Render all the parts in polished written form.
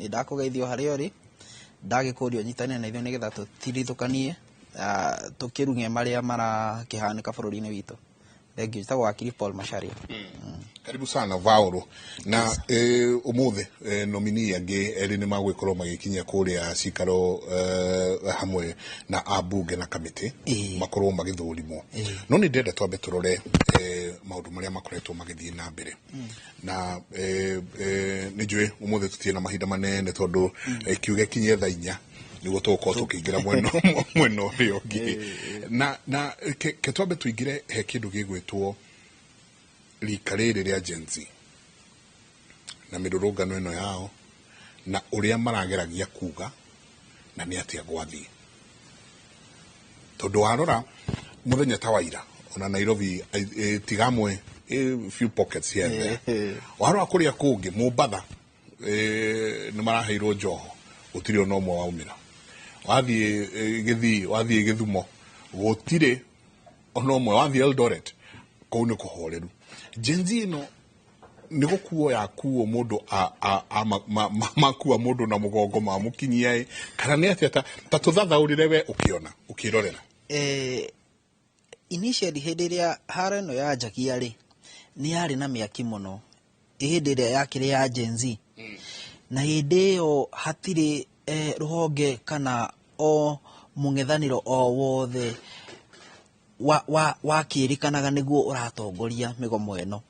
ni ndakugeithio haria uri ndagikurio nyitane na ithuĩ nigetha tũtirithũkanie tukiruge maria marakihanika bururi-ini witu. Thank you. Tagwo wakiri Paul Macharia. Karibu sana Vauro na umuthe nomini angi eri ni magwikorwo magikinyia kuria cikaro hamwe na abunge na kamiti makorwo magithurimo no ni ndenda twambe turore maundu maria makoretwo magithie na mbere na ni njui umuthe tutie na mahinda manene tondu kiuge kinye thaa 4 nigo toko tukiingira mweno uria ungi na ke twambe tuingire he kindu gigwitwo rika rĩrĩ rĩa Gen Z na mĩrũrũngano ĩno yao na ũrĩa marageragia kuga na nĩ atĩa gwathie tondu warora muthenya ta waira ona Nairobi tigamwe few pockets here warora kuria kungi Mombatha nĩ maraheirwo njoho gutiri ona ũmwe waumĩra wathie Gĩthii wathie Gĩthumo gutiri ona ũmwe wathie Eldoret kũu nĩ kũhoreru Gen Z no nigo kuo ya kuo mundu makuwa mundu na mugongo mamukinyia kana ni atia ta tuthathaurire we ukiona ukirorera initially hindi ria haro no ya jakia ri ni yari na miaki muno hindi ria yakire ya Gen Z na hindi yo hatire ruhonge kana o mungethaniro o wothe wa kirikanaga niguo uratongoria migomo eno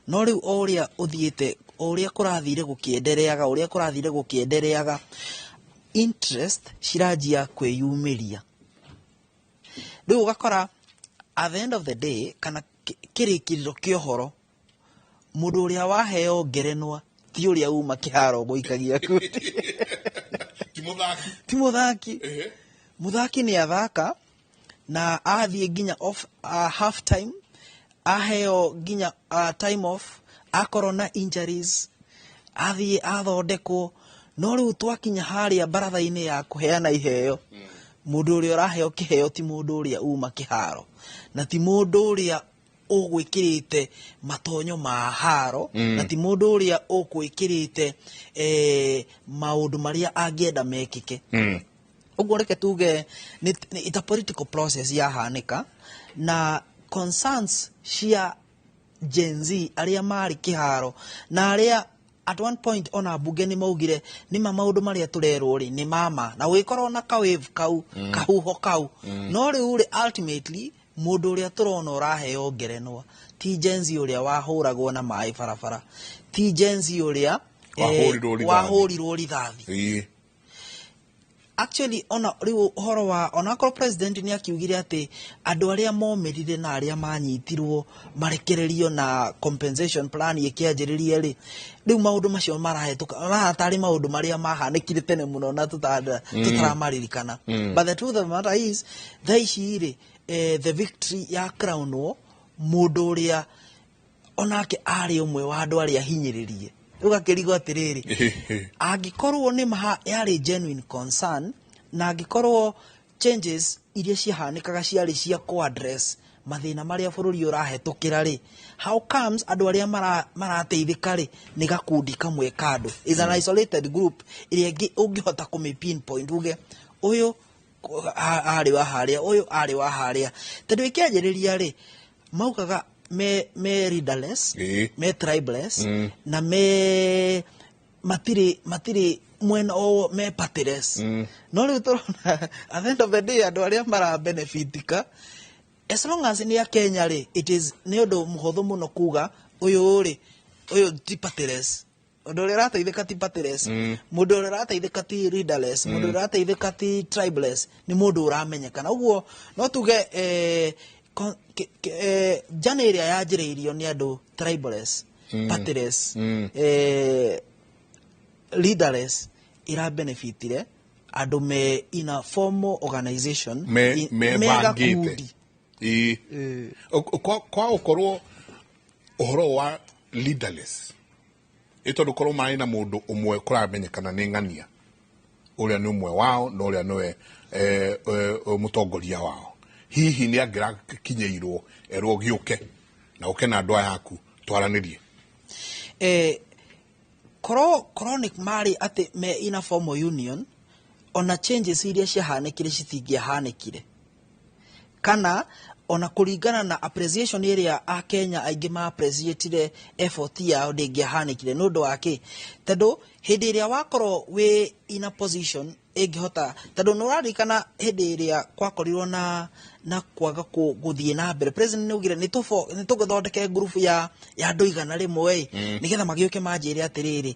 no riu oria uthiete oria kurathire gukiendereaga interest cirajia kwiyumiria riu ugakora at the end of the day kana kirikiriro kiohoro mundu uria waheo ngerenwa ti uria uma kiharo guikagia kuti ti muthaki muthaki ni athaka na athie ginya off half time aheo ginya time off akorona injuries athie athondeko no riu twakinya haria baratha-ini ya kuheana iheo mundu uria uraheo kiheo ti mundu uria uma kiharo na ti mundu uria ugwikirite matonyo ma haro na ti mundu uria ugwikirite maundu maria angienda mekike uguo reke tuge it's a political process ya hanika na concerns cia Gen Z aria mari kiharo na aria at one point ona bunge ni maugire ni maundu maria turerwo ri ni mama na wikorwo na ka wave kau kahuho kau no riu ri ultimately mundu uria turona uraheo ngerenwa ti Gen Z uria wahuragwo na mai barabara ti Gen Z uria wahurirwo rithathi actually ona riu horo wa ona ko president ni akiugire ati andu aria momerire na aria manyitirwo marekererio na compensation plan yekianjiririe ri riu maundu macio marahetuka tari maundu maria mahanikire tene muno na tutaramarikana but the truth of the matter is thaiciri the victory ya crown wo mundu uria onake ari umwe wa andu aria hinyiririe ugakirigo atiriri angikorwo ni maha yari genuine concern na angikorwo changes iria ciahanikaga ciari cia ko address mathina maria bururi urahetukira ri how comes andu aria marateithika ri ni gakundi kamwe kado is an isolated group iria ungihota kume pinpoint uge uyu ari wa haria uyu ari wa haria tondu ikianjiriria ri maukaga me leaderless me tribeless na me matiri mwena o me partyless no riu turona at the end of the day andu aria mara benefitika as long as ni ya Kenya ri it is ni undu muhotho muno kuga uyu ti partyless undu uria rateithika ti partyless mundu uria rateithika ti leaderless mundu uria rateithika ti tribeless ni mundu uramenyekana uguo no tuge jana iria yanjiriirio ni andu tribeless partyless leaderless ira benefitire andu me in a formal organization me bangite kwa ukorwo uhoro wa leaderless ito dukorwo mai na mundu umwe kuramenyekana ni ngania uria ni umwe wao no uria niwe mutongoria wao hihi ni agira kinyeirwo erwo giuke na uke na andu yaku twaranirie chronic mari ati me ina formal union ona changes iria ciahanekire citingĩahanekire kana ona kuringana na appreciation iria a Kenya aingĩ ma appreciate effort yao ndĩngĩahanekire nĩ ũndũ wake tondũ hĩndĩ ĩrĩa wakorwo we in a position ĩngĩhota tondũ nĩ ũraririkana hĩndĩ ĩrĩa kwakorirwo na kwaga gũthiĩ na mbere president nĩ augire nĩ tũgũthondeke group ya andũ igana rĩmwe nĩgetha magĩũke manjĩre atĩrĩrĩ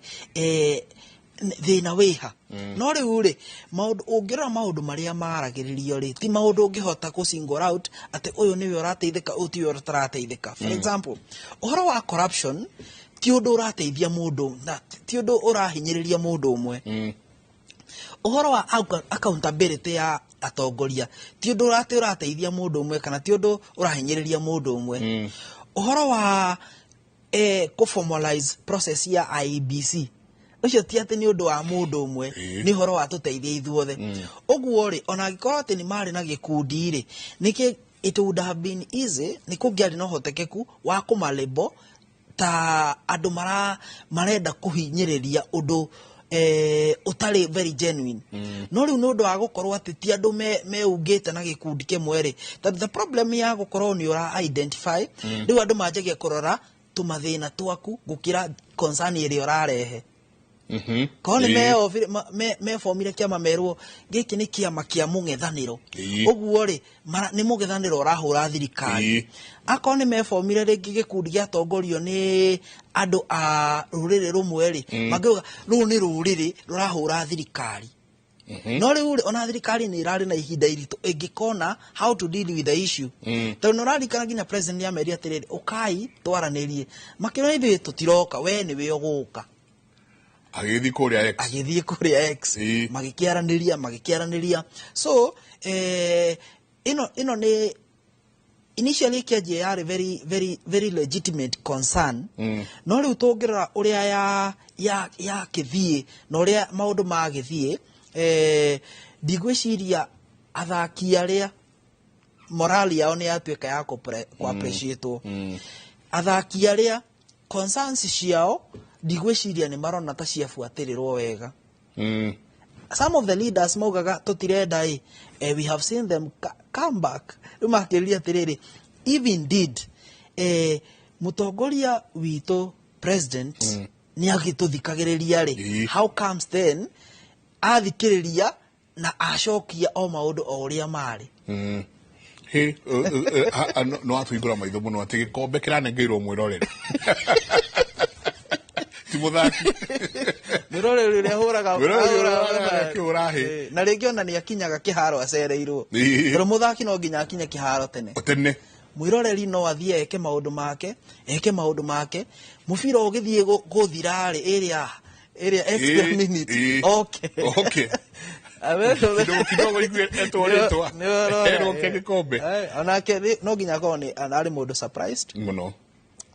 thĩna wĩha no rĩu rĩ maũndũ ũngĩrora maũndũ marĩa maragĩrĩrio rĩ ti maũndũ ũngĩhota ku single out atĩ ũyũ nĩwe ũrateithĩka ũyũ tiwe ũtarateithĩka for example ũhoro wa corruption ti ũndũ ũrateithia mũndũ ti ũndũ ũrahinyĩrĩria mũndũ ũmwe ũhoro wa accountability ya atongoria ti ũndũ ũrateithia mũndũ ũmwe kana ti ũndũ ũrahinyĩrĩria mũndũ ũmwe ũhoro wa formalize process ya IEBC ucio ti ati ni undu wa mundu umwe ni horo wa tuteithia ithuothe uguo ri ona gikorwo ati ni mari na gikundi ri niki it would have been easy ni kungiari no hotekeku wa kumalebo ta andu marenda kuhinyiriria undu utari very genuine no riu no ndu wa gukorwo ati ti andu meungite na gikundi kimwe ri the problem ya gukorwo ni ura identify riu andu manjagia kurora tumathina twaku gukira concern iri urarehe kone me formire kiama merwo giki ni kiama kia mungethaniro uguo ri ni mungethaniro urahura thirikari akone me formire ringi gikundi gia tongorio ni andu a ruriri rumwe ri magiuga ru ni ruriri rurahura thirikari no riu ona thirikari ni irari na ihinda iritu ingikona how to deal with the issue tondu no rarikana nginya president ya meri atiriri ukai twaranirie makiro ithu tutiroka we ni we uguka agithii kuria X magikiaraniria so ino ni initially kiaje yari very legitimate concern no riu tungirora uria ya kithie no uria maundu magithie ndigwiciria athaki aria morali yao ni yatuika ya ku appreciate athaki aria concerns ciao ndigwiciria ni marona ta ciafuatirirwo wega some of the leaders maugaga tutirenda we have seen them come back rumakiria tiriri even did mutongoria wito president ni agituthikagiriria ri how comes then athikiriria na acokia o maundu o uria mari no atuigura maitho muno ati gikombe kiranengeirwo mwiroreri timuthaki mirore rire huraga urahi na ringi ona ni akinyaga kiharo acereirwo pero muthaki no nginya akinya kiharo tene mwiroreri no athie eke maundu make mubira ugithie guthirari area extra minute okay kidogo igwe etoretwa ero kegikombe ona ke no nginya kone ari mundu surprised muno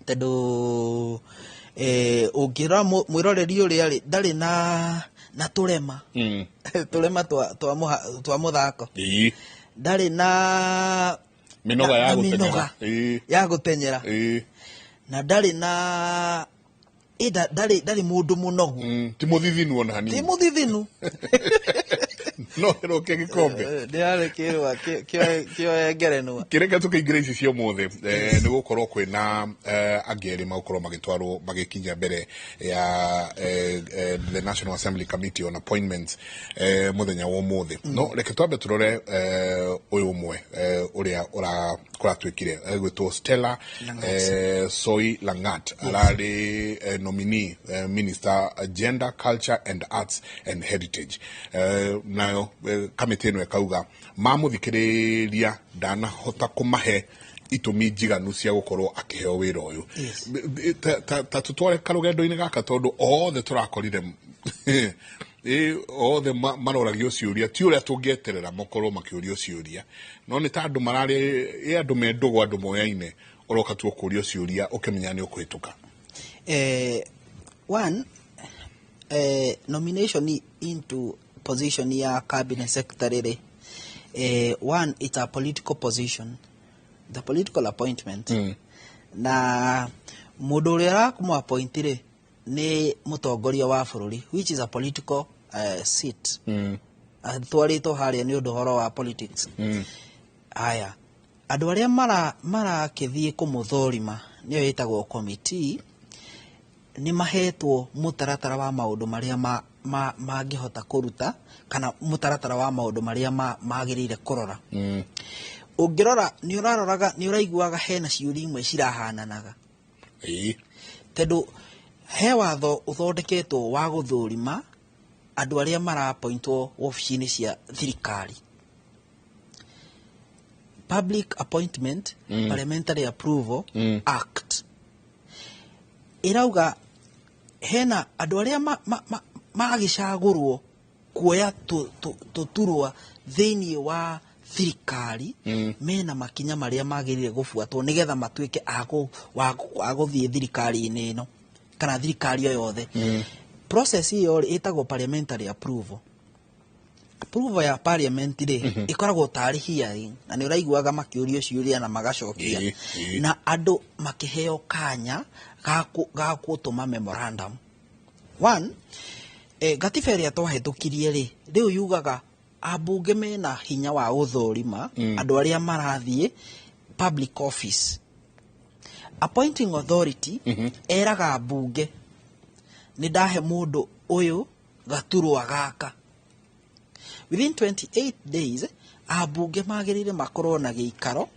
tendo ugira mwiroreri uria ri ndari na turema turema twa muthako ndari na minoga ya gutenyera na ndari na ndari mundu munogu ti muthithinu ona hanini ti muthithinu no ero kegikombe ndiare kirwa kio egerenwa kireka tukaingira ici cio mothe ni gukorwo kwina angeri magukorwo magitwarwo magikinya mbere ya the National Assembly Committee on Appointments muthenya wa mothe no reke twambe turore uyu umwe uria kuratwikire gwitwo Stella Soi Langat arari nominee Minister Gender, Culture and Arts and Heritage nayo kamiti ino ekauga mamuthikiriria ndana hota kumahe itumi njiganu cia gukorwo akiheo wira uyu ta tutware karugendo-ini gaka tondu othe turakorire othe maroragio ciuria ti uria tungieterera makorwo makiurio ciuria no ni ta andu marari andu mendugo andu moyaine uroka tu ukurio ciuria ukimenya ni ukuhituka one nomination into position ya cabinet secretary one, it's a political position, the political appointment na mundu uria arakumu appointire ni mutongoria wa bururi, which is a political seat. Twarito haria ni undu horo wa politics. Aya, andu aria mara kithie kumuthorima niyo yitagwo committee, ni mahetwo mutaratara wa maundu maria mangihota kuruta kana mutaratara wa maundu maria magirire kurora. Ungirora ni uraiguaga hena ciuri imwe cirahananaga. Tondu he watho uthondeketwo wa guthurima andu aria marapointwo ofici-ini cia thirikari. Public Appointment Parliamentary Approval Act irauga hena andu aria magicagurwo kuoya tuturwa thiini wa thirikari mena makinya maria magirire gubuatwo nigetha matuike aguthie thirikari-ini ino kana thirikari o yothe. Process hiyo itagwo parliamentary approval. Approval ya parliament ikoragwo tari hearing, na ni uraiguaga makiurio ciuria na magacokia na andu makiheo kanya ga gutuma memorandum. One, gatiba iria twahitukirie riu yugaga abunge mena hinya wa uthorima andu aria marathie public office. Appointing authority eraga abunge ni ndahe mundu uyu gaturwa gaka. Within 28 days abunge magirire makorwo na giikaro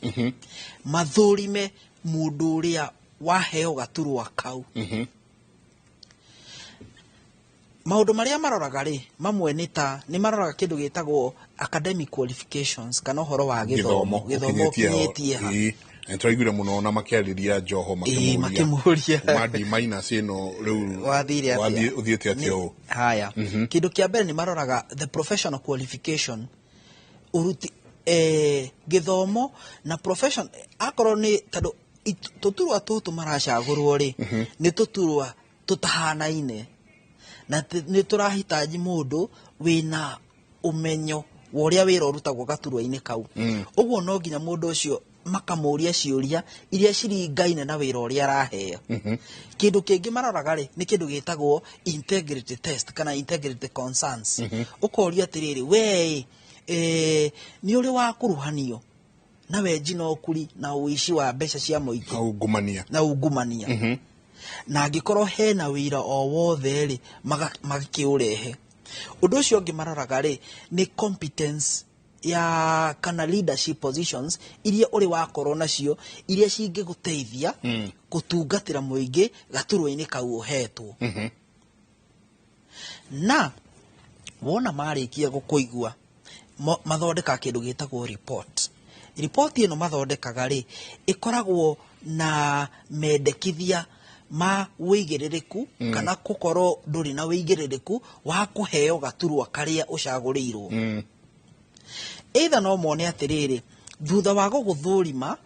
mathurime mundu uria waheo gaturwa kau. Maundu maria maroraga mamwe ni maroraga kindu gitagwo academic qualifications kana horo wa githomo kinyetie ha. Nitwaiguire muno na makiariria Joho makimuria madi minus ino riu wathiete atio. Haya, kindu kia mbere ni maroraga the professional qualification uruti githomo na profession akorwo ni tado tuturwa tutu maracagurwo ni tuturwa tutahanaine na ni turahitaji mundu wina umenyo woria wira urutagwo gaturwa-ini kau. Uguo no nginya mundu ucio makamuria ciuria iria ciringaine na wira uria araheo. Kindu kingi maroraga ni kindu gitagwo integrity test kana integrity concerns. Ukoria atiriri we ni uri wa kuruhanio na wenji no kuri na uici wa mbeca cia muingi na ungumania na angikorwo hena wira o wothe magikiurehe. Undu ucio ungi maroraga ni competence ya kana leadership positions iria uri wakorwo nacio iria cingiguteithia gutungatira muingi gaturwa-ini kau uhetwo. Na wona marikia gukuigua mathondeka kindu gitagwo report. Report ino mathondekaga ikoragwo na mendekithia ma wigiririku kana gukorwo nduri na wigiririku wa kuheo gaturwa karia ucagurirwo. Either no mone atiriri thutha wa guguthurima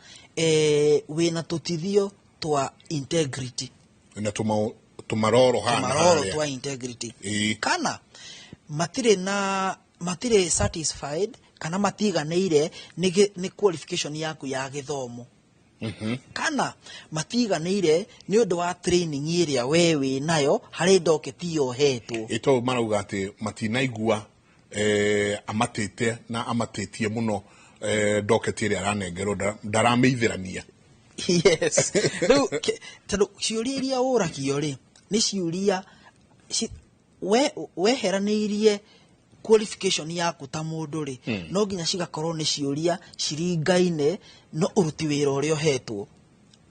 wina tutithio twa integrity na tumaroro twa integrity kana matire satisfied kana matiganeire ni qualification yaku ya githomo. Kana matiganeire ni undu wa training iria wewe nayo hari ndoketi yo hetwo. Ito marauga ati matinaigua amatete na amatetie muno ndoketi iria aranengerwo ndarameithirania. Yes. Tado ciuria iria uragio ni ciuria weheraniirie qualification yaku ta mundu no nginya cigakorwo ni ciuria ciringaine no uruti wira uria uhetwo.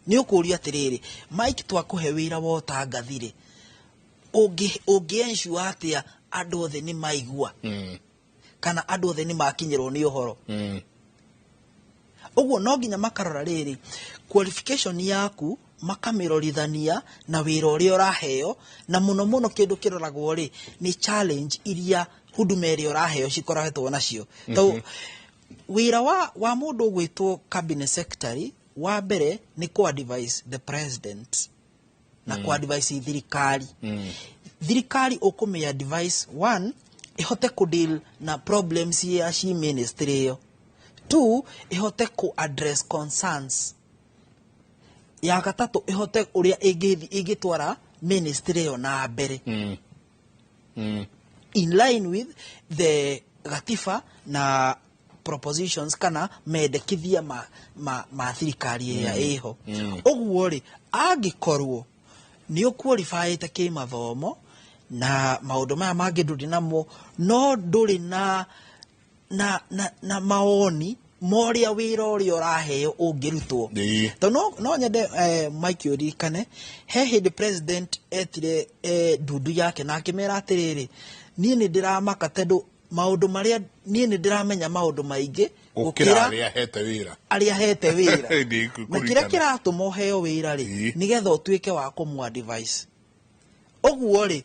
Ni ukuria atiriri Mike twakuhe wira wo tangathire ugiensure atia andu othe ni maigua kana andu othe ni makinyirwo ni uhoro. Uguo no nginya makarora qualification yaku makamirorithania na wira uria uraheo na muno kindu kiroragwo ni challenge iria huduma iria uraheo cikoretwo nacio. Tau wira wa mundu gwitwo cabinet secretary wa mbere ni ku advise the president na ku advise thirikari. Thirikari ukume advise one ihote ku deal na problems ya shi ministry yo. Two, ihote ku address concerns. Ya gatatu ihote uria igitwara ministry yo na mbere in line with the gatiba na propositions kana mendekithia ma thirikari ya eho oguo ri angikorwo ni uqualified ke mathomo na maundu maya mangi nduri namo no nduri na maoni moria wira uria uraheo ungirutwo to no nyende Mike urikane he hindi president etire ndudu yake na akimera atiriri nie ni ndiramaka tondu maundu maria nie ni ndiramenya maundu maingi gukira aria hete wira na kira kiratuma uheo wira ri nigetha utuike wa kumwa device oguo ri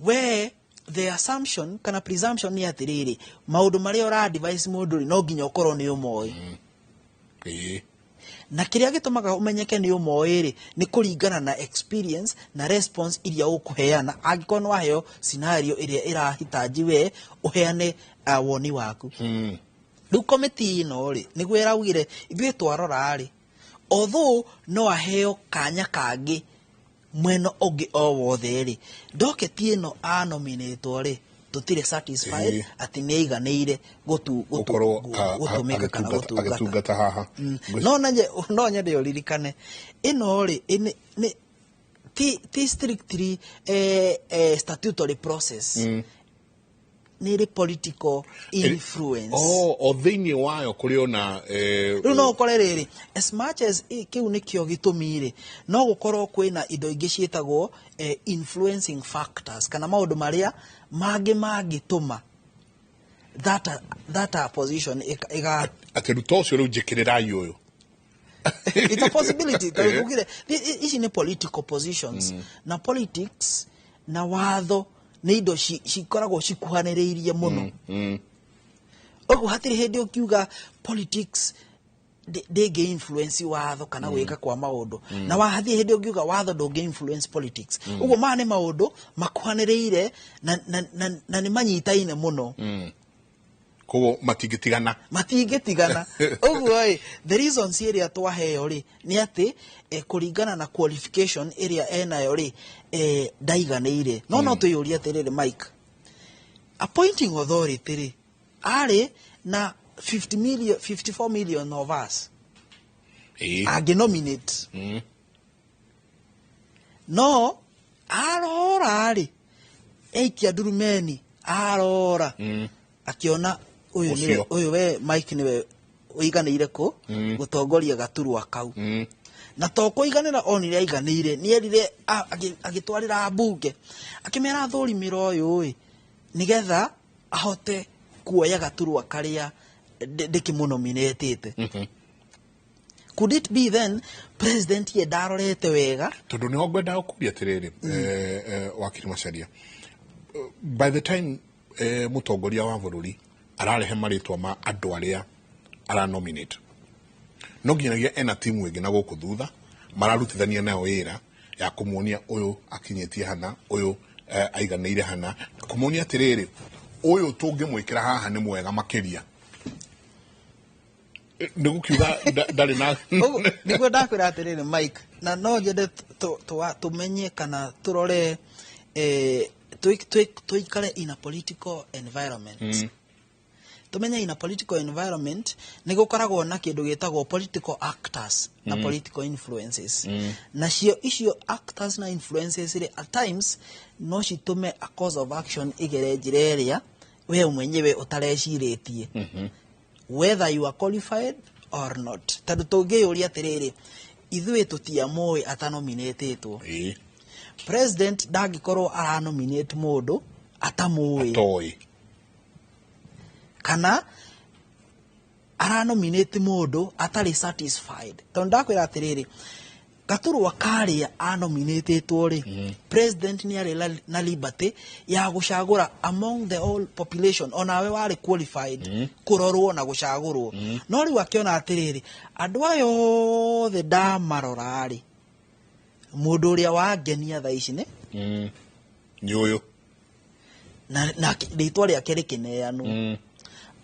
we the assumption kana presumption ni atiriri maundu maria ora device mundu no nginya ukorwo ni umoi na kiria gitumaga umenyeke ni umoi ri ni kuringana na experience na response iria ukuheana angiko no aheo scenario iria irahitaji we uheane woni waku riu committee no ri ni gwira ugire ithuĩ twarora ri although no aheo kanya kangi mweno ogi o wothe ri doketi ino a nominate ri tutire satisfied ati ni iganĩire gutumika kana gutungata haha no nyende uririkane ino ri ni ti strictly statutory process ni political influence o thini wayo kuriona no korerere as much as kiu nikio gitumire no gukorwo kwina indo ingi cietagwo influencing factors kana maundu maria mangituma that position iga ateruto cio rujikirira yuyo it's a possibility that ici ni political positions na politics na watho ni indo cikoragwo cikuhanĩrĩirie mũno oguo hatiri hindi ukiuga politics ndĩngĩ influence watho kana gwĩka kwa maũndũ na wahathie hindi ukiuga watho ndũngĩ influence politics oguo maya nĩ maũndũ makuhanĩrĩire na nĩ manyitaine mũno koguo matingĩtigana oguo the reason iria twaheo ri ni ati kuringana na qualification iria enayo ri ndaiganĩire no tuyuria atiriri Mike appointing authority ri ari na 54 million of us agi nominate no arora ri eikia durumeni arora akiona uyu we Mike niwe uiganĩire ku gutongoria gaturwa kau na to kuiganira onire aiganĩire ni erire agitwarira mbunge akimera thurimiro uyu nigetha ahote kuoya gaturwa karia ndikimunominatete could it be then president ye darorete wega tondu ni ogwenda kuria tiriri wakiri Macharia by the time mutongoria wa bururi ararehe maritwa ma andu aria ara nominate no nginagia ena timu ingi na guku thutha mararutithania nayo wira ya kumuonia uyu akinyetie hana uyu aiganĩire hana kumuonia atiriri uyu tungimwikira haha ni mwega makiria nigukiuga ndari na niguo ndakwira atiriri Mike na no nyende tumenye kana turore tuikare in a political environment tumenye in a political environment nigukoragwo na kindu gitagwo political actors na political influences na icio actors na influences at times no citume a cause of action igere njira iria we mwenyewe utareciretie whether you are qualified or not tondu tungiyuria atiriri ithuĩ tutiamoi atanominatetwo president ndagikorwo aranominate mundu atamui kana aranominate mundu atari satisfied tondu ndakwira atiriri gaturwa karia anominatetwo ri president ni ari na liberty ya gucagura among the whole population onawe wari qualified kurorwo na gucagurwo no riu akiona atiriri andu ayo the damarorari mundu uria wangenia tha ici ni uyu na ritwa riake rikineanu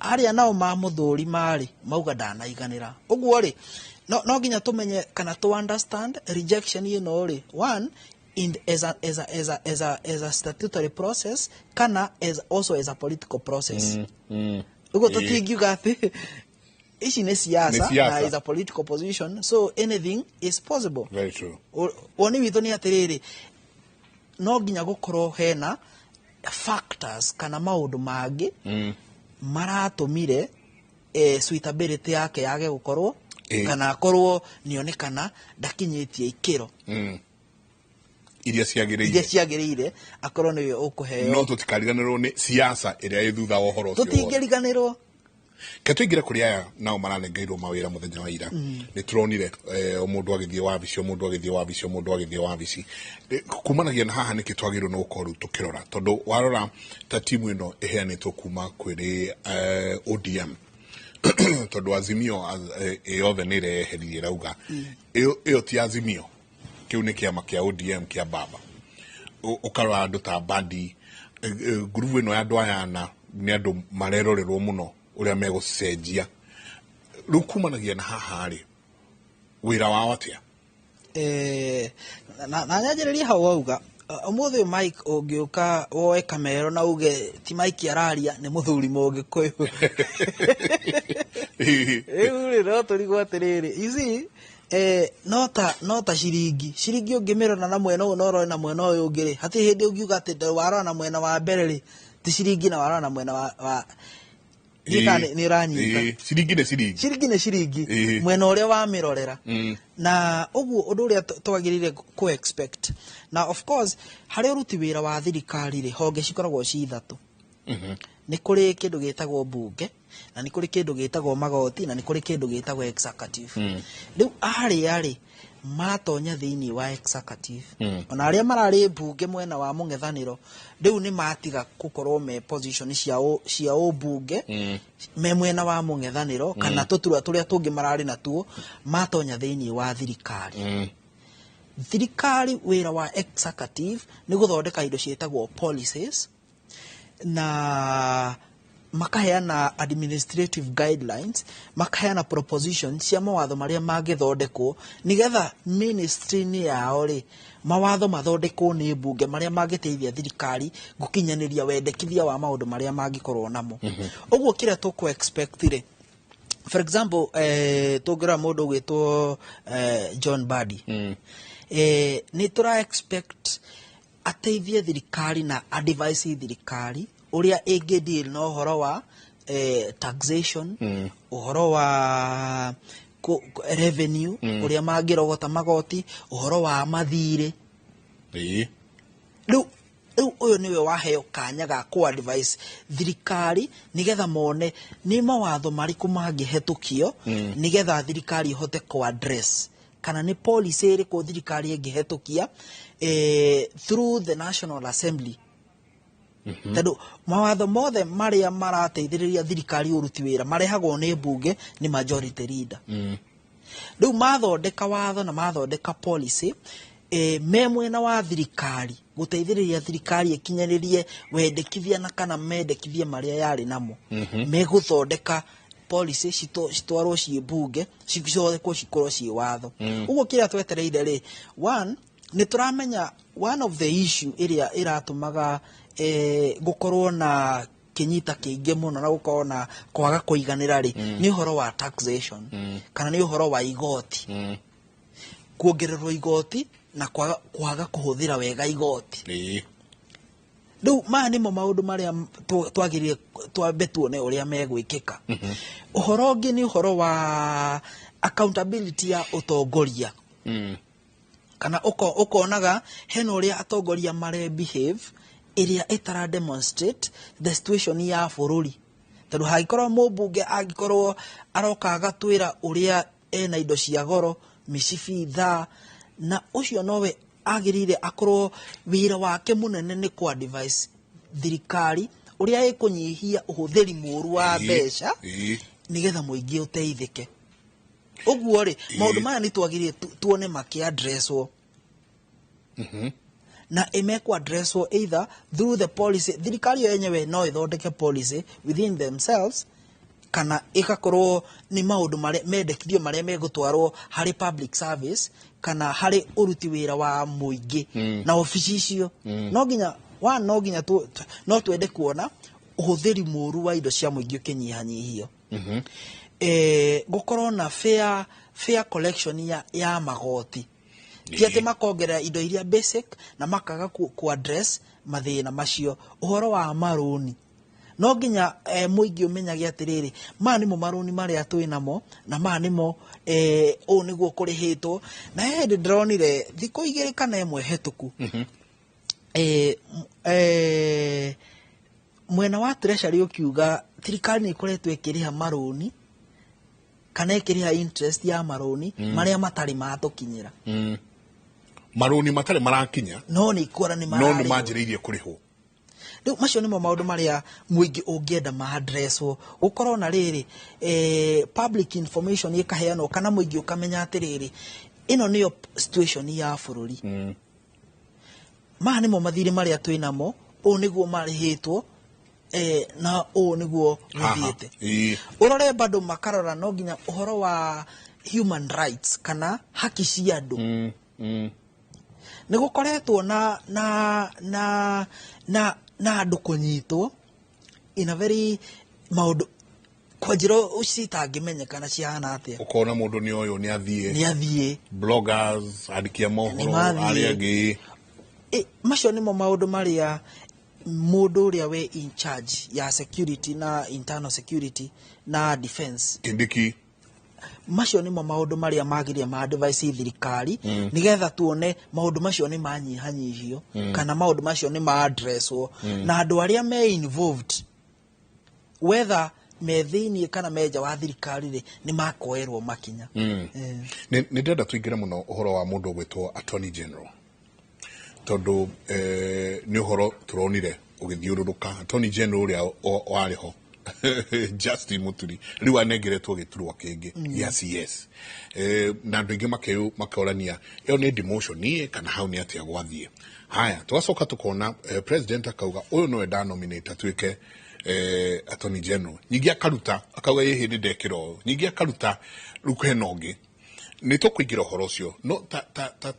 aria nao mamuthuri mari mauga ndanaiganira uguo ri no nginya tumenye kana to understand rejection ino ri one as a statutory process kana also as a political process. Ugo tutingiuga ati ici ni siasa na is a political position, so anything is possible. Very true. Woni witu ni atiriri no nginya gukorwo hena factors kana maundu mangi maratumire suitability yake yage gukorwo kana akorwo nionekana ndakinyitie ikiro iria ciagiriire akorwo niwe ukuheo. No tutikariganirwo ni siasa iria ithutha wa uhoro ucio. Tutingiriganirwo Ketwingira kuri aya nao maranengeirwo mawira muthenya wa ira ni turonire mundu agithie wabici mundu agithie wabici mundu agithie wabici kumanagia na haha niki twagirwo no ukoru tukirora tondu warora ta timu ino iheanitwo kuma kwiri ODM tondu Azimio yothe ni reherie rauga iyo ti Azimio kiu ni kiama kia ODM kia baba ukarwa andu ta Badi grupu ino ya andu ayana ni andu marerorerwo muno uria megucenjia rukumanagia na haha ri wira wao atia na nyanjiriria hau auga umuthi Mike ungiuka woe kamero na uge ti Mike araria ni muthuri monge koyo uri roto rigo atiriri you see nota shiringi ungimirona na mwena uyu norore na mwena uyu ungiri hati hindi ungiuga ati warora na mwena wa mbere ri ti shiringi na warora na mwena wa ni ranyita shiringi ne shiringi mwena uria wa mirorera na uguo undu uria twagirire ku expect na of course hari uruti wira wa thirikari ri honge cikoragwo ci ithatu ni kuri kindu gitagwo bunge na ni kuri kindu gitagwo magoti na ni kuri kindu gitagwo executive riu ari matonya thiini wa executive ona aria marari bunge mwena wa mungethaniro riu ni matiga gukorwo me position cia bunge me mwena wa mungethaniro kana tutura turia tungi marari natuo matonya thiini wa thirikari thirikari wira wa executive ni guthondeka indo cietagwo policies na makaheana administrative guidelines makaheana propositions cia mawatho maria mangithondekwo nigetha ministry ni yao ri mawatho mathondekwo ni bunge maria mangiteithia thirikari gukinyaniria wendekithia wa maundu maria mangikorwo namo uguo kira tuku expect ri for example tugira mundu gwitwo John Badi ni tura expect ateithie thirikari na advise thirikari uria ege deal no horo wa taxation uhoro wa revenue uria mangirogota magoti uhoro wa mathire riu uyu niwe waheo kanya ga ku advice thirikari nigetha mone ni mawatho mariku mangihetukio nigetha thirikari ihote ku address kana ni policy iri ku thirikari ingihetukia through the National Assembly tado mawatho mothe maria marateithiriria thirikari uruti wira marehagwo ni bunge ni majority leader riu mathondeka watho na mathondeka policy me mwena wa thirikari guteithiriria thirikari ikinyanirie wendekithia na kana mendekithia maria yari namo me guthondeka policy citwarwo ci bunge cithondekwo cikorwo ci watho uguo kira twetereire ri one ni turamenya one of the issue iria iratumaga gukorwo na kinyita kiingi muno na gukorwo na kwaga kuiganira ri ni uhoro wa taxation kana ni uhoro wa igoti kuongererwo igoti na kwaga kuhuthira wega igoti riu ma nimo maundu maria twagirire twambe tuone uria megwikika uhoro ungi ni uhoro wa accountability ya utongoria kana ukonaga hena uria atongoria mare behave iria itara demonstrate the situation ya bururi tondu haikorwo mubunge agikorwo aroka agatwira uria ena indo cia goro micibitha na ucio nowe agirire akorwo wira wake munene ni ku advise thirikari uria ikunyihia uhuthiri muru wa mbeca nigetha muingi uteithike uguo ri maundu maya ni twagirire tuone maki addresswo na imekwa addresswo either through the policy thirikari yenyewe no ithondeke policy within themselves kana ikakorwo ni maundu maria mendekithio maria megutwarwo hari public service kana hari uruti wira wa muingi na ofici icio no nginya no twende kuona uhuthiri muru wa indo cia muingi ukinyihanyihio gukorwo na fair collection ya magoti tiate makongerera indo iria basic na makaga ku address mathina macio uhoro wa maruni no nginya muingi umenyage atiriri ma nimo maruni maria twinamo na ma nimo o niguo kurihitwo na hindi ndronire thiko 2 kana 1 hetuku mwena wa treasury ukiuga thirikari ni ikoretwo ikiriha maruni kana ikiriha interest ya maruni maria matari matukinyira maruni matari marakinya no ni ikora ni marari no ni manjiririe kurihwo riu macio nimo maundu maria muingi ungienda ma addresswo gukorwo na riri public information ikaheanwo kana muingi ukamenya atiriri ino niyo situation ya bururi ma nimo mathiri maria twinamo o niguo marihitwo na o niguo muthiete urore bado makarora no nginya uhoro wa human rights kana haki cia andu nigukoretwo na andu kunyitwo in a very maundu kwa njiro ucitangimenyekana ciahana atia ukona mundu ni uyu ni athie bloggers andikia mohoro aria angi macio nimo maundu maria mundu uria we in charge ya security na internal security na defense Kindiki macio nimo maundu maria magiria ma advice thirikari nigetha tuone maundu macio ni manyihanyihio kana maundu macio ni ma addresswo na andu aria me involved whether methini kana meja wa thirikari ri ni makoerwo makinya ni ndenda tuingira muno uhoro wa mundu gwitwo Attorney General tondu ni uhoro turonire ugithiururuka Attorney General uria wariho Justin Muturi riu anengeretwo giturwa kingi yes na andu ingi makeorania iyo ni demotion ni kana hau ni atia gwathie haya twacoka tukona president akauga uyu no enda nominate atwike Attorney General nyingi akaruta akauga yehe ni ndekiro nyingi akaruta ruke nongi ni tukuingira horo cio no ta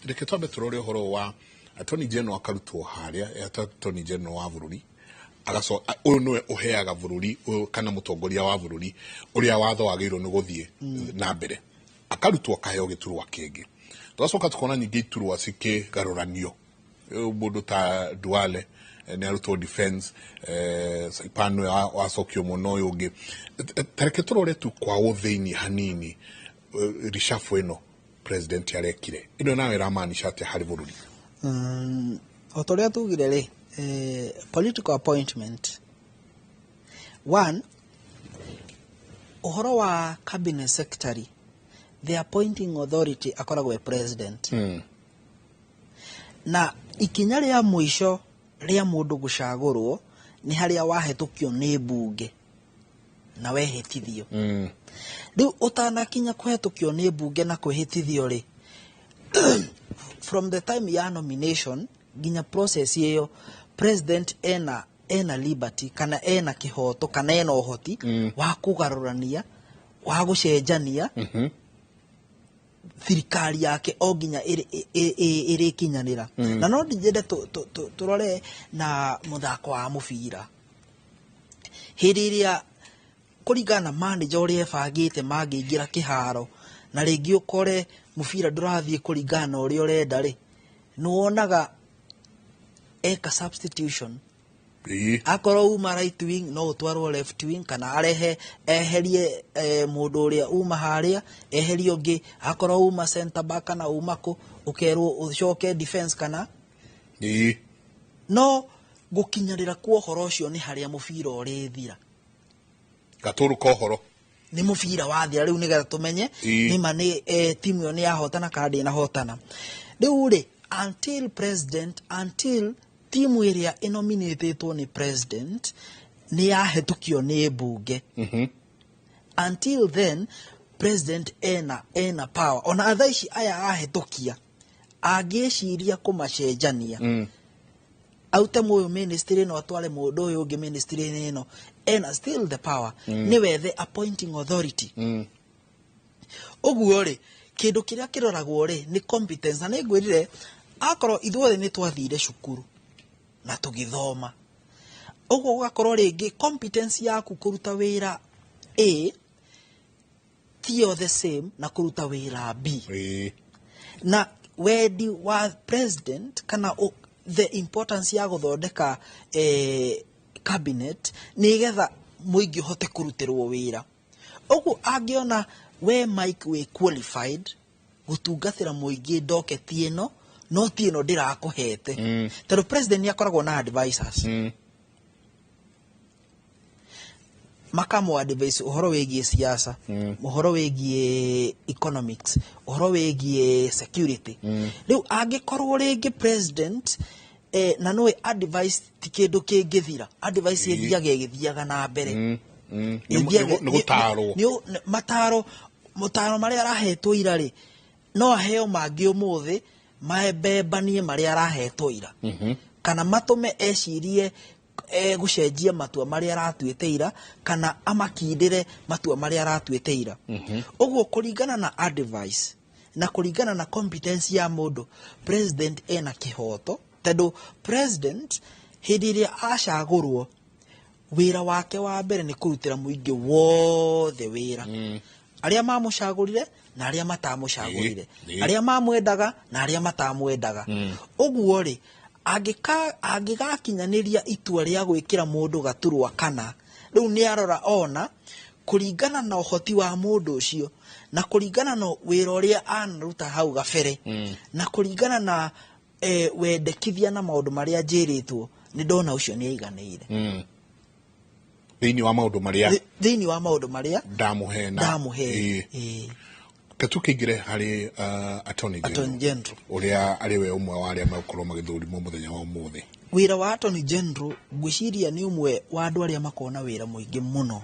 reke twambe turore horo wa Attorney General akarutwo haria Attorney General wa bururi agaso uyu noe uheaga bururi kana mutongoria wa bururi uria watho wagirwo ni guthie na mbere akarutwo kaheo giturwa kingi twacoka tukona nyingi iturwa cike garuranio mundu ta Duale ni arutwo defense Saipano wacokio muno uyu ungi tareke turore tu kwa uthiini hanini rishafu ino president arekire ino nawe ramaanisha ati hari bururi otoria tugire ri political appointment one uhoro wa cabinet secretary the appointing authority akoragwo president na ikinya ria muisho ria mundu gucagurwo ni haria wahetukio ni bunge na wehitithio riu utanakinya kuhetukio ni bunge na kuhitithio ri from the time ya nomination ginya process yeyo president ena liberty kana ena kihoto kana ena uhoti wa kugarurania wa gucenjania thirikari yake o ginya iri kinyanira na no ndijende turore na muthako wa mubira hiriria kurigana manager uri ebangite mangiingira kiharo na ringi ukore mubira ndurathie kurigana uri urenda ri nuonaga eka substitution akoro uma right wing no utwarwo left wing kana arehe eherie mundu uria uma haria eherie ungi akoro uma center back kana uma ko ukerwo ucoke defense kana no gukinyarira kwa horo ucio ni haria mubira uri thira gaturu ko horo ni mubira wathira riu nigetha tumenye ni mani timu yo ni yahotana kandi na hotana riu ri until timu iria inominatetwo ni president ni yahetukio ni bunge until then president ena power ona athaici aya ahetukia agiciria kumacenjania aute muyo ministry no atware mundu uyu ungi ministry ino ena still the power ni we the appointing authority uguo ri kindu kiria kiroragwo ri ni competence na ningwirire akoro ithuothe ni twathire cukuru na tugithoma uguo ugakorwo ringi competence yaku kuruta wira A tio the same na kuruta wira B na wendi wa president kana the importance ya guthondeka cabinet nigetha muingi hote kurutirwo wira uguo angiona we Mike we qualified gutungatira muingi docket ino no ti ino ndirakuhete tondu president ni akoragwo na advisors makamu advice uhoro wegie siasa uhoro wegie economics uhoro wegie security riu angikorwo ringi president na noe advice ti kindu kingithira advice igithiaga na mbere mataro maria arahetwo ira ri no aheo mangi umuthi maebebanie maria arahetwo ira kana matume ecirie gucenjia matua maria aratuite ira kana amakindire matua maria aratuite ira uguo kuringana na advice na kuringana na competence ya mundu president ena kihoto tondu president hindi iria acagurwo wira wake wa mbere ni kurutira muingi wothe wira aria mamucagurire na aria matamucagurire aria mamwendaga na aria matamwendaga uguo ri angigakinyaniria itua ria gwikira mundu gaturwa kana riu ni arora ona kuringana na uhoti wa mundu ucio na kuringana na wira uria anaruta hau gabere na kuringana na wendekithia na maundu maria njiritwo ni ndona ucio ni aiganiire thiini wa maundu maria ndamuhe katukingire hari attorney general uria ari we umwe wa aria makorwo magithurimwo muthenya wa umuthi wira wa attorney general gwiciria ni umwe wa andu aria makona wira muingi muno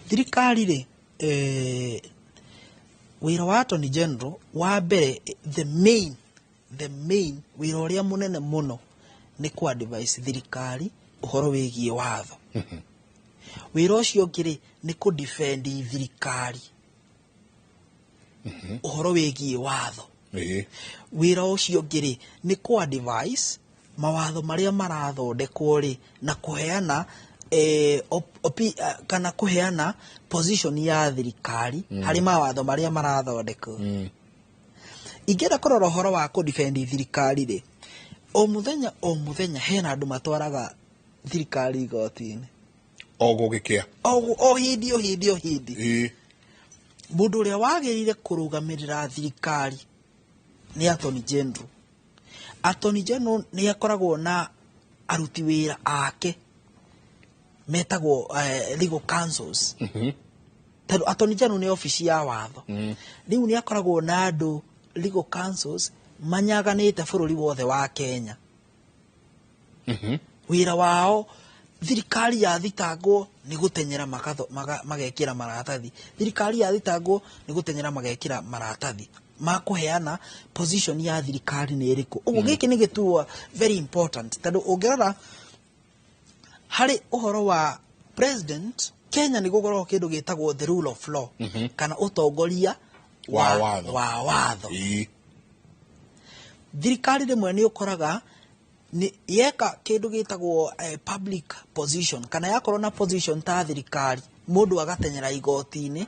thirikari ri wira wa attorney general wa mbere the main wira uria munene muno ni ku advise thirikari uhoro wigie watho wira ucio ngiri ni ku defend thirikari uhoro wigie watho wira ucio ngiri ni ku advise mawatho maria marathondekwo ri na kuheana kana kuheana position ya thirikari hari mawatho maria marathondekwo ingera korora uhoro wa ku defend thirikari ri o muthenya hena andu matwaraga thirikari igotini ogugikia hindi mundu uria wagirire kurugamirira thirikari ni attorney general ni akoragwo na aruti wira ake metagwo legal councils tadu attorney general ni ofisi ya watho riu ni akoragwo na andu legal councils manyaganite bururi wothe wa Kenya wira wao thirikari ya thitangwo ni gutenyera magekira maratathi thirikari ya thitangwo ni gutenyera magekira maratathi makuheana position ya thirikari ni iriku uguo giki ni gituo very important tondu ungerora hari uhoro wa president Kenya ni gukorwo kindu gitagwo the rule of law kana utongoria wa watho thirikari rimwe ni ukoraga ni yeka kindu gitagwo public position kana yakorwo na position ta thirikari mundu agatenyera igotini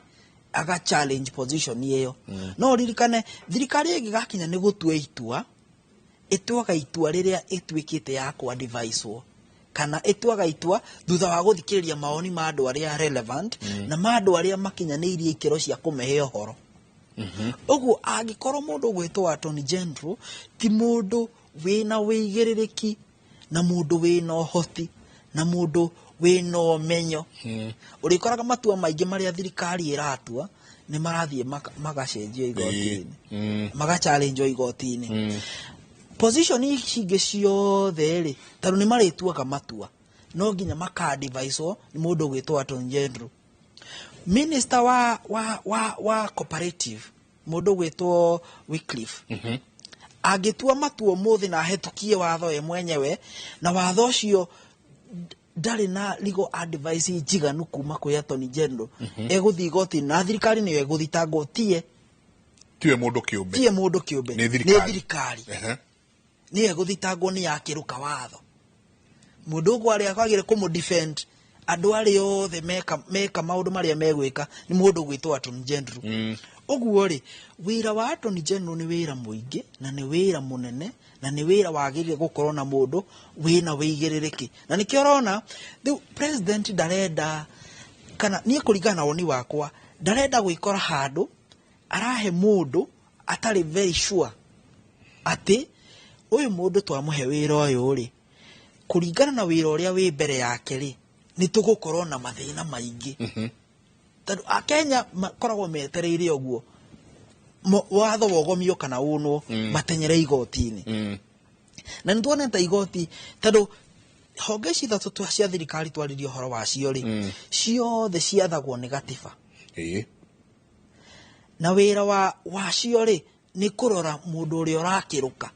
aga challenge position yeyo no ririkane thirikari igigakinya ni gutue itua itwaga itua riria itwikite ya ku advise kana itwaga itua thutha wa guthikiriria maoni ma andu aria relevant na ma andu aria makinyaniirie ikiro cia kumehe uhoro uguo angikorwo mundu gwitwo attorney general ti mundu wina wigiririki na mundu wina uhoti na mundu wina umenyo urikoraga matua maingi maria thirikari iratua ni marathie magacenjio igotini magachallenge igotini position ici ciothe ri taru ni marituaga matua no nginya makadvice ni mundu gwitwo attorney general minister wa cooperative mundu gwitwo Wycliffe agitua matua muthi na hetukie watho ye mwenyewe na watho ucio ndari na legal advice njiganu kuma kwi attorney general eguthi igoti na thirikari niyo eguthitangwo tie tiwe mundu kiumbe tie mundu kiumbe ni thirikari ni eguthitangwo ni yakiruka watho mundu gwa ri akwagire kumu defend andu ari othe meka maundu maria megwika ni mundu gwitwa Attorney General uguo ri wira wa Attorney General ni wira muingi na ni wira munene na ni wira wagirire gukorwo na mundu wina wigiririki na nikio rona the president darenda kana ni kuringana woni wakwa darenda gwikora handu arahe mundu atari very sure ati uyu mundu twamuhe wira uyu ri kuringana na wira uria wi mbere yake ri ni tugukorwo na mathina maingi tondu Akenya makoragwo metereire uguo watho wogomio kana unwo matenyere igoti-ini na nituonete igoti tondu honge ici ithatu cia thirikari twaririe uhoro wacio ri ciothe ciathagwo ni gatiba na wira wacio ri ni kurora mundu uria urakiruka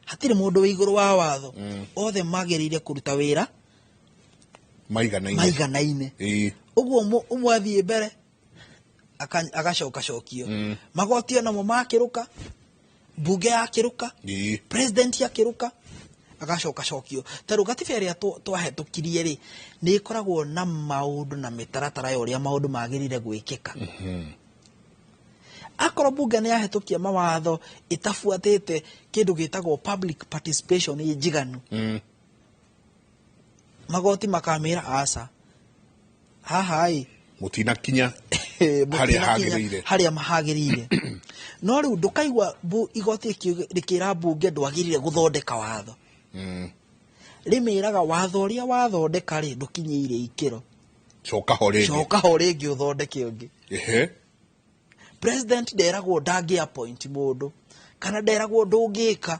hatire mundu wi iguru wa watho othe magirire kuruta wira maiganaine uguo umwe athie mbere agacoka cokio magoti ona mo makiruka bunge yakiruka president yakiruka agacoka cokio taru gatiba ria twahetukirie ri ni ikoragwo na maundu na mitaratara yoria maundu magirire gwikika akoro bunge ni yahetukia mawatho itafuatite kindu gitagwo public participation ijiganu magoti makamira asa hahai mutina kinya haria mahagirire no riu ndukaigwa igoti rikira bunge ndwagirire guthondeka watho rimiraga watho uria wathondeka ri ndukinyiire ikiro coka ho ringi uthondeke ungi president deragwo ndangi appoint mundu kana deragwo ndungika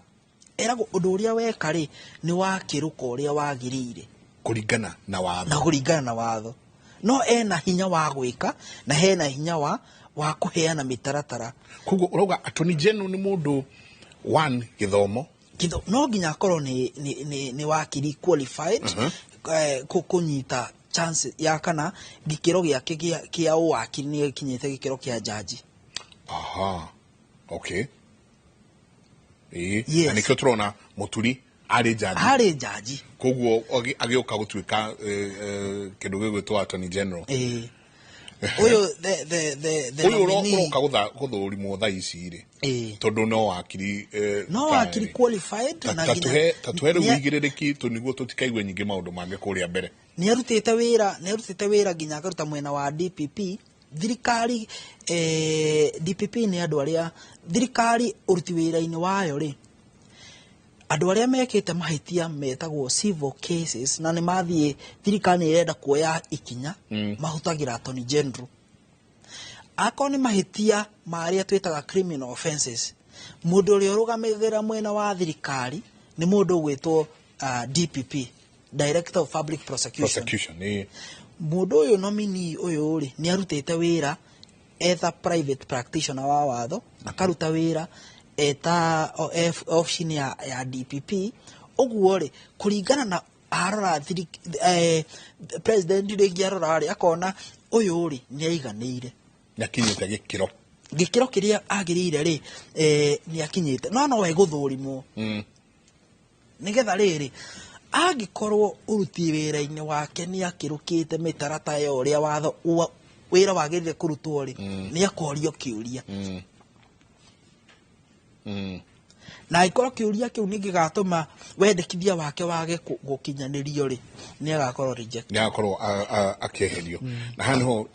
eragwo undu uria weka ri ni wakiruka uria wagirire kuringana na watho no ena hinya wa gwika na hena hinya wa kuheana mitaratara kugo uroga Attorney General ni mundu one githomo no ginya akorwo ni wakiri qualified kunyita chance ya kana gikiro giake kia wakiri ni kinyite gikiro kia jaji okay yes. Anikio turona muturi ari jaji koguo agioka gutwika kindu gigwitwa Attorney General uyo the nominee guthurimwo tha ici ri tondu no wakiri qualified na tatuhere wigiririki tuniguo tutikaigwe nyingi maundu mange kuria mbere ni arutite wira ginya akaruta mwena wa DPP thirikari DPP ni andu aria thirikari uruti wira-ini wayo ri andu aria mekite mahitia metagwo civil cases na ni mathie thirikari ni irenda kuoya ikinya mahutagira Attorney General akoni mahitia maria twitaga criminal offenses mundu uria urugamigira mwena wa thirikari ni mundu gwitwo DPP Director of Public Prosecution mundu uyu nominee uyu ri ni arutite wira etha private practitioner wa watho akaruta wira eta option ya DPP uguo ri kuringana na arora president ringi arora ri akona uyu ri ni aiganire nakinyite gikiro kiria agirire ri ni akinyite no we guthurimwo nigetha riri agikorwo uruti wira-ini wake ni akirukite mitaratara ya uria watho wira wagirire kurutwo ri ni akorio kiuria na ikoro kiuria kiu ningi gatuma wendekithia wake wage gukinyanirio ri ni agakorwo reject ni agakorwo akeherio na hano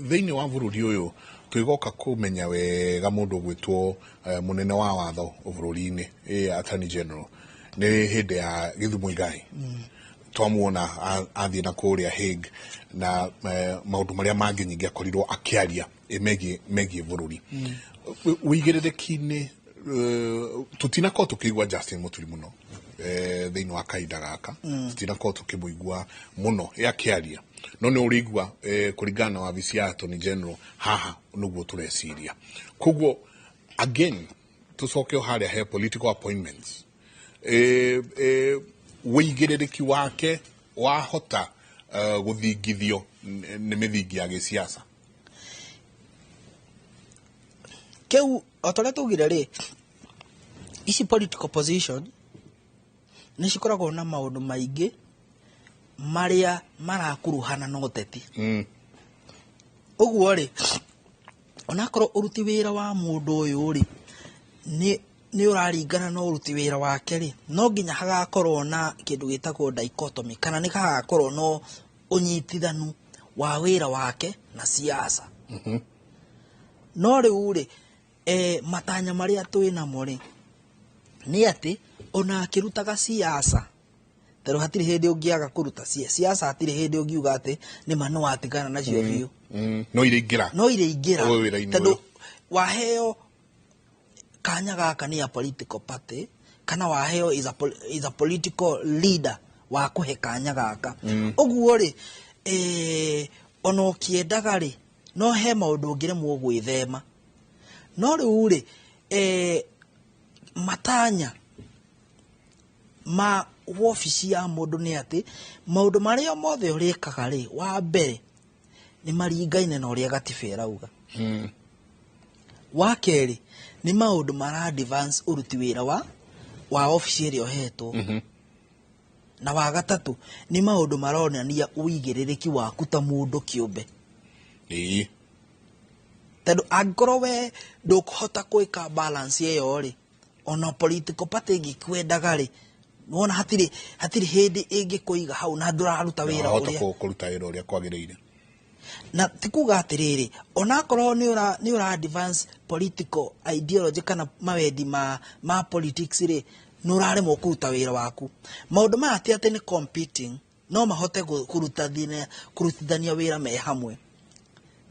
thiini wa bururi uyu twigoka kumenya wega mundu gwitwo munene wa watho bururi-ini Attorney General ni hindi ya Githumu Igai twamuona athie na kuria Hague na maundu maria mangi nyingi akorirwo akiaria megie bururi wigiririki-ini tutinakorwo tukigwa Justin Muturi muno thiini wa kaida gaka tutinakorwo tukimuigua muno akiaria no ni urigwa kuringana na wabici ya Attorney General haha nuguo tureciria koguo again tucoke haria he political appointments wigiririki wake wahota guthingithio ni mithingi ya gisiasa keu otore tugire ri ici political position ni cikoragwo na maundu maingi maria marakuruhana na uteti uguo ri onakorwo uruti wira wa mundu uyu ri ni uraringana no uruti wira wake ri no nginya hagakorwo na kindu gitagwo dichotomy kana ni hagakorwo no unyitithanu wa wira wake na siasa no riu ri matanya maria twina mo ri ni ati ona akirutaga siasa tero hatiri hindi ungiaga kuruta siasa hatiri hindi ungiuga ati ni manu watigana nacio biu no iringira tondu waheo kanya gaka ni a political party kana waheo is a political leader wa kuhe kanya gaka uguo ri ono kiendaga ri no he maundu ngiremwo gwithema no riu ri matanya ma ofisi ya mundu ni ati maundu maria mothe urikaga ri wa mbere ni maringaine na uria gatiba irauga wa keri ni maundu mara advance uruti wira wa ofisi iri ohetwo na wa gatatu ni maundu maronania uigiririki waku ta mundu kiumbe tondu angorwo we ndukuhota gwika balance iyo ri ona political party ngikwendaga ri wona hatiri hindi ingikuiga hau na nduraruta wira uria kwagiriire na tikuga atiriri onakorwo ni ura advance political ideology kana mawendi ma politics ri nuraremwo kuruta wira waku maundu maya ati ni competing no mahote kurutithania wira me hamwe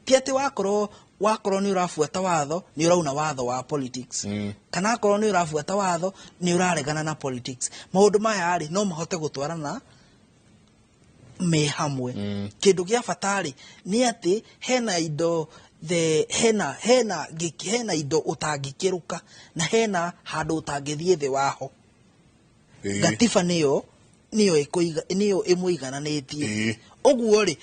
ti ati wakorwo ni urafuata watho ni urauna watho wa politics kana akorwo ni urafuata watho ni uraregana na politics maundu maya ari no mahote gutwarana me hamwe kindu gia fatari ni ati hena indo hena indo utangikiruka na hena handu utangithie thi waho gatiba niyo imwigananitie uguo ri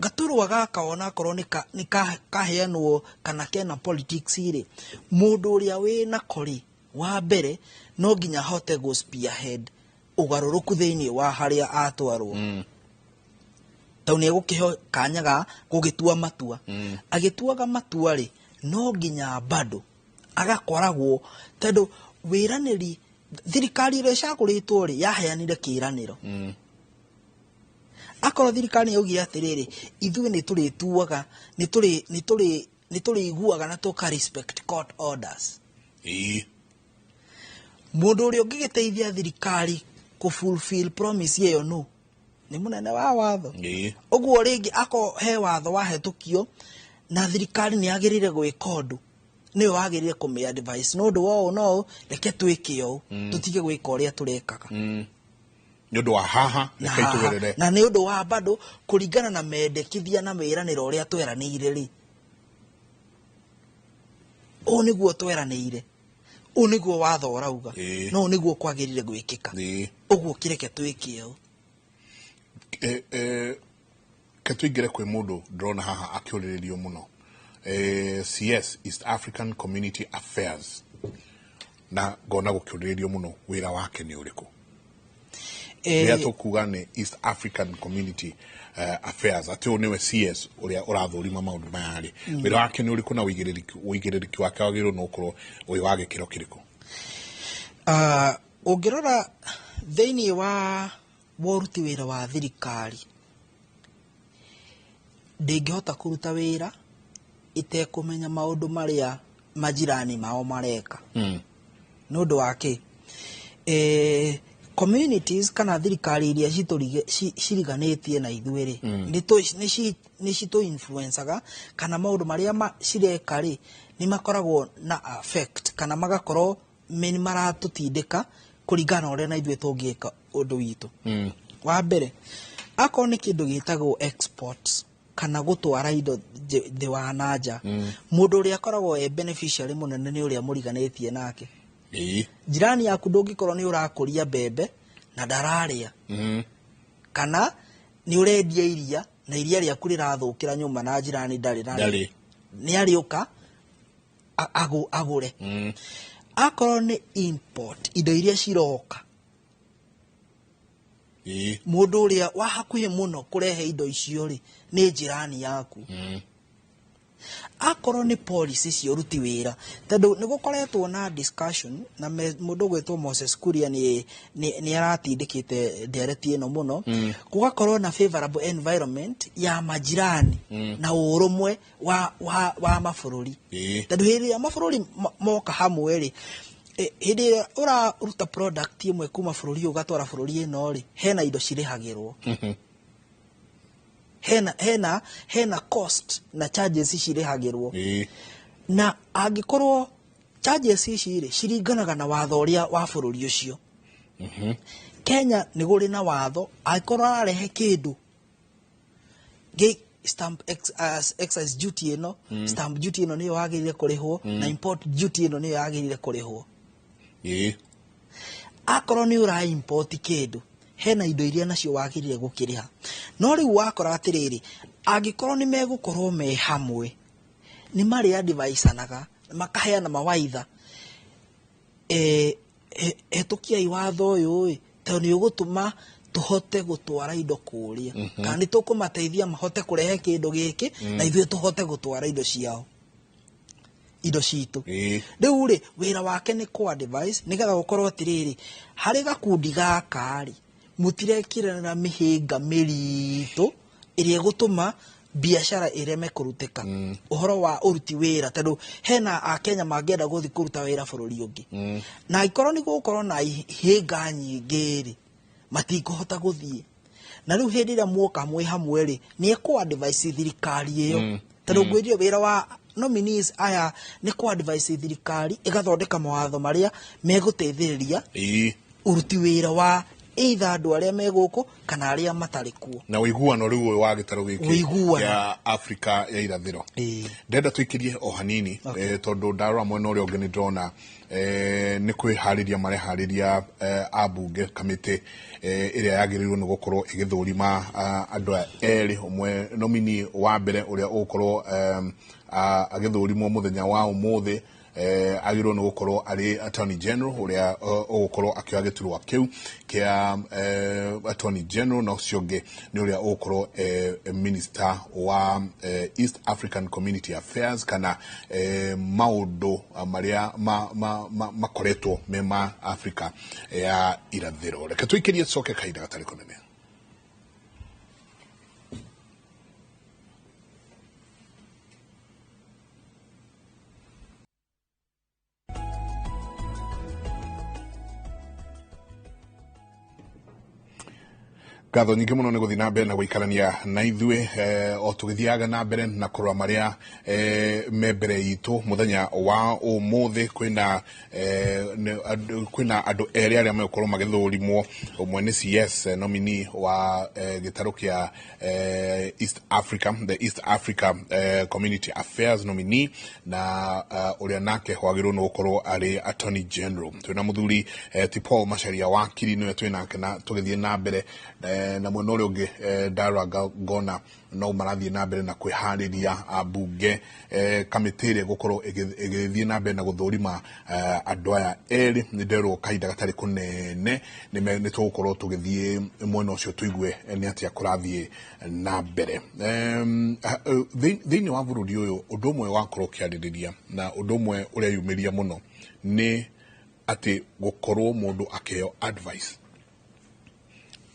gaturwa gaka ona korwo ni kaheanwo kana kena politics ri mundu uria wina kori wa mbere no nginya hote go spearhead ugaruruku thiini wa haria atwarwo tau ni gukiho kanya ga gugitua matua agituaga matua ri no nginya bado agakoragwo tondu wiraniri thirikari ire cakuritwo ri yaheanire kiraniro akorwo thirikari yaugire atiriri ithuĩ ni turituaga ni turi iguaga na tuka respect court orders mundu uria ungigiteithia thirikari ku fulfill promise iyo no ni munene wa watho uguo ringi ako he watho wahetukio na thirikari ni agirire gwika undu ni wagirire kume advice no ndu wo no reke twike yo tutige gwika uria turekaga ni undu wa haha reke tugerere na ni undu wa bado kuringana na mendekithia na miraniro uria tweranire ri o niguo tweranire o niguo watho urauga no niguo kwagirire gwikika uguo kireke twike yo katwigire kwe mundu drona haha akiuririo muno CS East African Community Affairs na gona gukiuririo muno wira wake ni uriku ya tukuga ni East African Community Affairs ati niwe CS uria urathurima maundu mayari wira wake ni uriku na uigiriki wake wagiro no ukorwo uyu wage kiro kiriko ungirora thiini wa woruti wira wa thirikari ndingihota kuruta wira itekumenya maundu maria majirani mao mareka nundu wake communities kana thirikari iria ciriganitie na ithuiri ni cito influencaga kana maundu maria cireka ri ni makoragwo na affect kana magakorwo meni maratutindika kuringana uria na ithuĩ tũngĩka undu witu wa mbere akoro ni kindu gitagwo exports kana gutwara indo thi wa nanja mundu uria akoragwo beneficiary munene ni uria muriganitie nake jirani yaku ndungikorwo ni urakuria mbembe na ndararia kana ni urendia iria na iria riaku rirathukira nyuma na jirani ndari ni ariuka agure akorwo ni import indo iria ciroka mundu uria wa hakuhi muno kurehe indo icio ri ni jirani yaku akorwo ni policy cio ruti wira tondu ni gukoretwo na discussion na mundu gwetwo Moses Kuria ni aratindikite ndereti ino muno gugakorwo na favorable environment ya majirani na urumwe wa mabururi tondu hindi ya mabururi moka hamwe ri hindi ura ruta product imwe kuma bururi ugatwara bururi ino ri hena indo cirihagirwo hena cost na charges cirihagirwo na angikorwo charges ici ri ciringanaga na watho uria wa bururi ucio Kenya ni guri na watho angikorwo arehe kindu stamp excise duty ino stamp duty ino niyo yagirire kurihwo na import duty ino niyo yagirire kurihwo akorwo ni ura import kindu hena indo iria nacio wagirire gukiriha no riu wakora atiriri angikorwo ni megukorwo me hamwe ni mari advice-anaga makaheana mawaitha etukiai watho uyu tondu ni ugutuma tuhote gutwara indo kuria kandi tukumateithia mahote kurehe kindu giki na ithuĩ tuhote gutwara indo ciao indo citu riu ri wira wake ni ku advice nigetha gukorwo atiriri hari gakundi gaka ri mutirekirana mihinga miritu iria gutuma biashara ireme kuruteka uhoro wa uruti wira tondu hena akenya mangenda guthi kuruta wira bururi ungi na ikorwo ni gukorwo na hinga nyingi ri matikuhota guthie na riu hindi ria muoka mwe hamwe ri ni ku advice thirikari iyo tondu ngwirio wira wa nominees aya ni ku advice thirikari igathondeka mawatho maria meguteithiriria uruti wira wa either andu aria meguku kana aria matari kuo na wiguano riu wa gitaro giki ya Africa ya irathiro ndenda twikirie o hanini tondu ndarora mwena uria ungi ni ndrona ni kwihariria marehariria abunge kamite iria yagirirwo ni gukorwo igithurima andu eri umwe nomini wa mbere uria ukorwo agithurimwo muthenya wa umuthi agirwo ni gukorwo ari Attorney General uria ugukorwo akioya giturwa kiu kia Attorney General na ucionge ni uria ugukorwo Minister wa East African Community Affairs kana maundu maria makoretwo mema Africa ya irathiro reke twikirie coke kaida gatari kunene Gatho nyingi muno ni guthi na mbere na guikarania na ithuĩ o tugithiaga na mbere na kurora maria membere itu muthenya wa umuthi kwina andu eri aria mekorwo magithurimwo umwe ni CS nominee wa gitaru kia East Africa the East Africa Community Affairs nominee na uria nake hwagirwo no gukorwo ari Attorney General twina muthuri ti Paul Macharia wakiri niwe twinake na tugithie na mbere na mwena uria ungi ndara ngona no marathie na mbere na kwihariria abunge kamitire gukorwo igithie na mbere na guthurima andu aya eri ni nderwo kaida gatari kunene ni tugukorwo tugithie mwena ucio tuigue ni atia kurathie na mbere thiini wa bururi uyu undu umwe wakorwo kiaririria na undu umwe uria yumiria muno ni ati gukorwo mundu akeo advice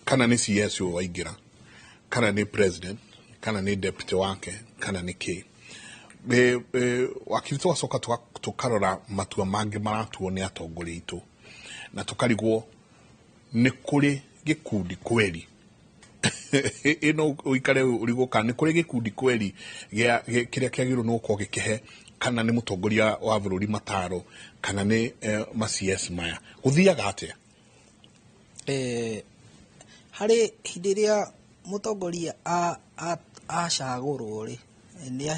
kana ni CS waingira kana ni president kana ni deputy wake kana ni ki wakiri twacoka tukarora matua mangi maratuo ni atongoria itu na tukarigwo ni kuri gikundi kweli ino uikare uriguka ni kuri gikundi kweli kiria kiagirwo no ko gikihe kana ni mutongoria wa bururi mataro kana ni ma CS maya guthiaga atia hari hindi ria mutongoria acagurwo ri ni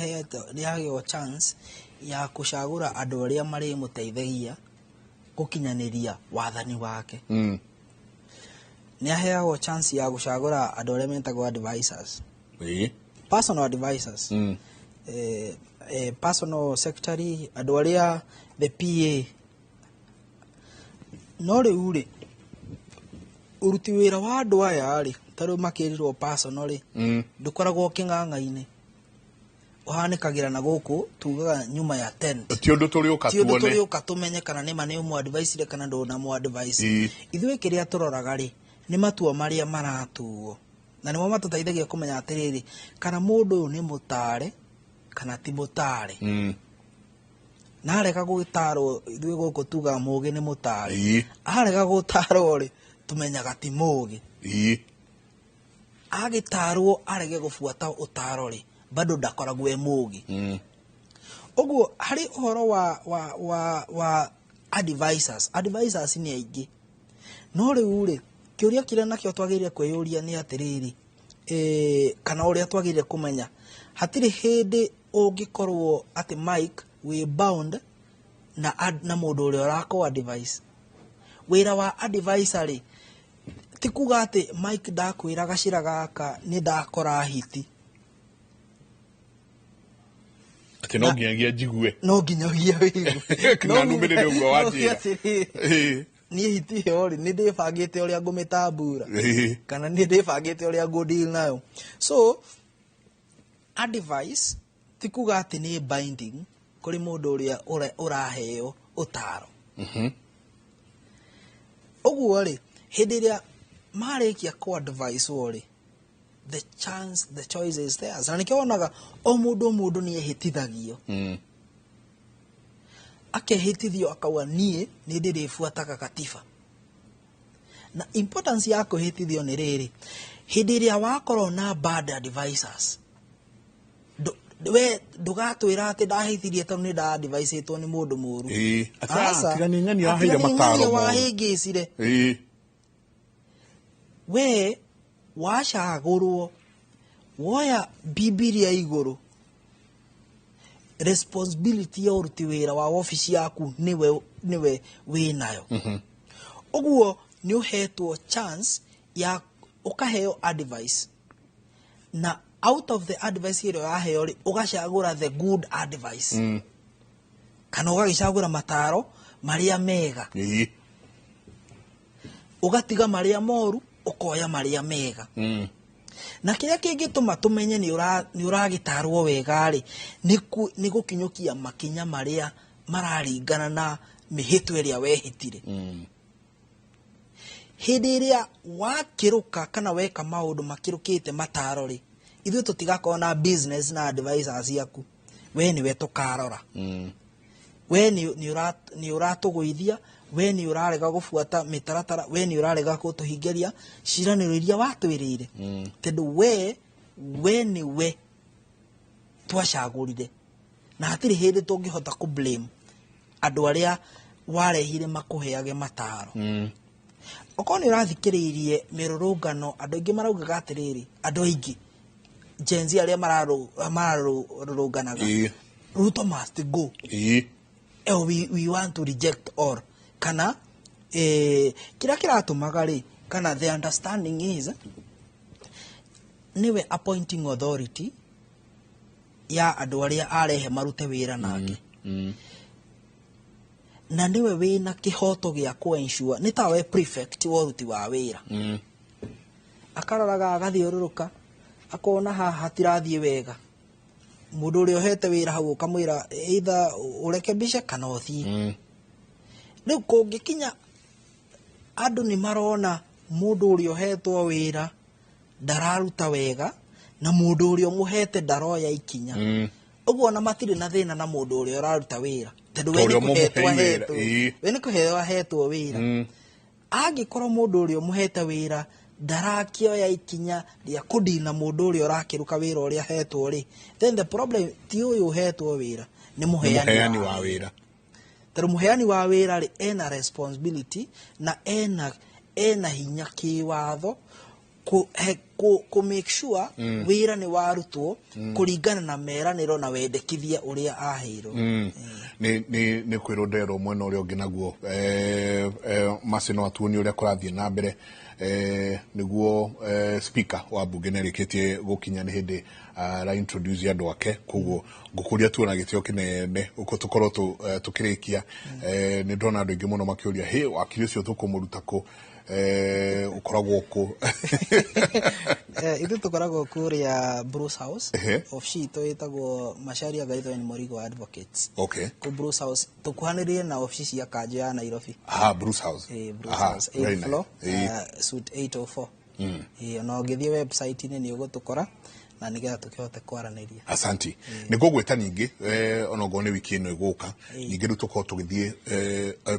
aheo chance ya kucagura andu aria mari muteithagia gukinyaniria wathani wake ni aheo chance ya gucagura andu aria metagwo advisors personal advisors personal secretary andå arä the PA no rä u rä å ruti wä ra wa andå aya rä tarä u makä rirwo personal rä ndå koragwo kä ng'ang'a-inä å hanä kagä ra na gå kå tugaga nyuma ya tent ti å ndå tå rä å ka tå menye kana nä ma nä må advice kana ndå na må advice ithuä kä rä a tå roraga rä nä matua marä a maratuo na nä mo matå teithagia kå menya atä rä rä kana må ndå å yå nä må tare kana ti må tare na arega gå gä tarwo ithuä gå kå tugaga må gä nä må tare arega gå tarwo rä tå menyaga ti må gä agä tarwo arege gå buata å taro rä bado ndakoragwo e må gä å guo harä å horo wa advisors nä aingä no rä u rä kä å ria kä rä a nakio twagä rire kwä yå ria nä atä rä rä kana å rä a twagä rire kå menya hatirä hä ndä å ngä korwo atä Mike wä bound na må ndå å rä a å rakå advice wä ra wa advisor rä ti kuga atä Mike ndakwä ra gacira gaka nä ndakora hiti atä no nginyagia njigue no nginyagia na numä rä rä å guo wanjä niä hiti ä yo rä nä ndä bangä te å rä a ngå mä tambura kana nä ndä bangä te å rä a ngå deal nayo so advice ti kuga atä nä binding kå rä må ndå å rä a å raheo å taro å guo rä hä ndä ä rä a marä kia kå advice wo rä the choice is theirs na nä kä wonaga o må ndå nä ehätithagio akehätithio akauga niä nä ndä rä buataga katiba na importance ya kå hätithio nä rä rä hä ndä ä rä a wakorwo na bad advisors we ndågatwä ra atä ndahäthirie tondå nä ndaadvice-two nä må ndå må ru wahä ngä cire we wacagå rwo woya bibilia igå rå responsibility ya å ruti wä ra wa ofici yaku niwe wä nayo å guo nä å hetwo chance ya å kaheo advice na out of the advice ä rä o yaheo rä å gacagå ra the good advice kana å gagä cagå ra mataro marä a mega å gatiga marä a moru ukoya maria mega na kiria kingituma tumenye ni uragitarwo wega ri ni gukinyukia makinya maria mararingana na mihito iria wehitire hindi iria wakiruka kana weka maundu makirukite mataro ri ithuĩ tũtigakorwo na business na advisors yaku we niwe tukarora we ni uratũgũithia we ni urarega gubuata mitaratara we ni urarega kutuhingeria ciraniro iria watwirire tondu we ni we twacagurire na hatiri hindi tungihota ku blame andu aria warehire makuheage mataro okorwo ni urathikiriirie mirurungano andu aingi maraugaga atiriri andu aingi genzi aria mararunganaga Ruto must go we want to reject all kana kira kiratumaga ri kana the understanding is niwe appointing authority ya andu aria arehe marute wira nake na niwe wina kihoto gia ku ensure ni tawe prefect wa ruti wa wira akaroraga agathiururuka akona ha hatirathie wega mundu uri ohete wira hau ukamwira either urekebishe kana uthie riu kungikinya andu ni marona mundu uri ohetwo wira ndararuta wega na mundu uri omuhete ndaroya ikinya uguo na matiri na thina na mundu uri uraruta wira tondu we ni kuhetwo ahetwo wira angikorwo mundu uri omuhete wira ndarakioya ikinya ria kudina mundu uri urakiruka wira uri ahetwo ri then the problem ti uyu uhetwo wira ni muheani wa wira tondu muheani wa wira ri ena responsibility na ena hinya kiwatho ku make sure wira ni warutwo kuringana na meraniro na wendekithia uria aheirwo ni kwirondero mwena uria ungi naguo macino atuoni uria kurathie na mbere niguo speaker wa bunge nerikitie gukinya ni hindi ra introduce andu ake koguo ngukuria tuona gitio kinene uko tukorwo tukirikia ni ndona andu ingi muno makiuria he wakiri ucio tukumuruta ko ukoragwo ku ithu tukoragwo kuria Bruce House office ito itagwo Macharia Gaithoni Morigo Advocates. Okay. Ku Bruce House tukuhanirie na office ya Kanjo ya Nairobi. Bruce House. Bruce House 8th floor suite 804. No ngithie website ni ugutukora na nigetha tukihote kwaraniria. Asanti. Niko gweta ningi onogo ni wiki ino iguka ningi tuko tugithie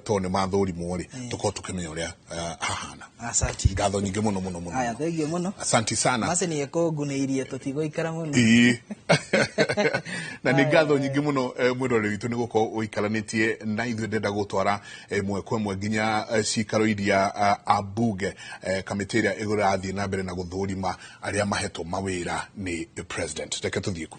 tone mathuri mwori tuko tukimenya uria hahana. Asanti. Ngatho nyingi muno. Aya thengio muno. Asanti sana. Mase ni ekonguneirie tutigo ikara muno. Na ni ngatho nyingi muno mwirore witu ni guko uikaranitie na ithu ndenda gutwara mwekwe mwe nginya cikaro iria abunge kamitiria igura athie na mbere na guthurima aria mahetwo mawira ni president. Reke tuthie ku.